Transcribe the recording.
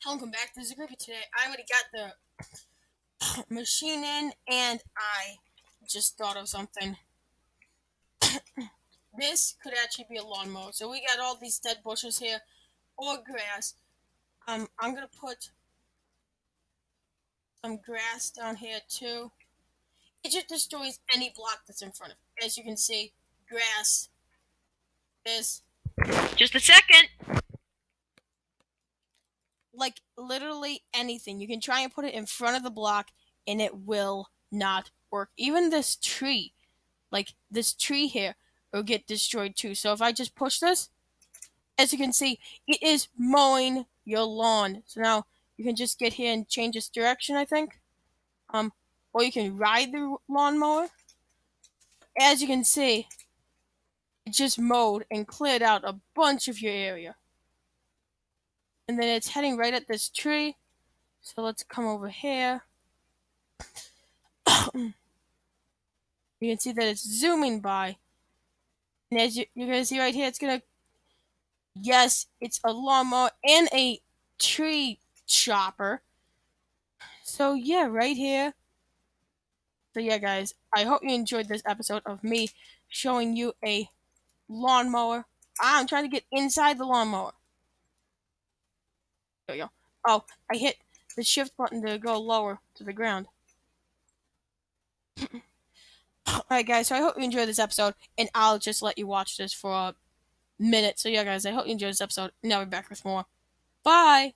Welcome back. This is a Grippy today. I already got the machine in, and I just thought of something. This could actually be a lawnmower. So we got all these dead bushes here, or grass. I'm gonna put some grass down here too. It just destroys any block that's in front of it. As you can see, grass. This. Just a second. Like literally anything. You can try and put it in front of the block, and it will not work. Even this tree. Like this tree here will get destroyed too. So if I just push this, as you can see, it is mowing your lawn. So now you can just get here and change its direction, I think. Or you can ride the lawnmower. As you can see, it just mowed and cleared out a bunch of your area. And then it's heading right at this tree. So let's come over here. You can see that it's zooming by. And as you're going to see right here, it's going to, yes, it's a lawnmower and a tree chopper. So yeah, right here. So yeah, guys, I hope you enjoyed this episode of me showing you a lawnmower. I'm trying to get inside the lawnmower. There we go. Oh, I hit the shift button to go lower to the ground. Alright, guys, so I hope you enjoyed this episode, and I'll just let you watch this for a minute. So yeah, guys, I hope you enjoyed this episode, and I'll be back with more. Bye!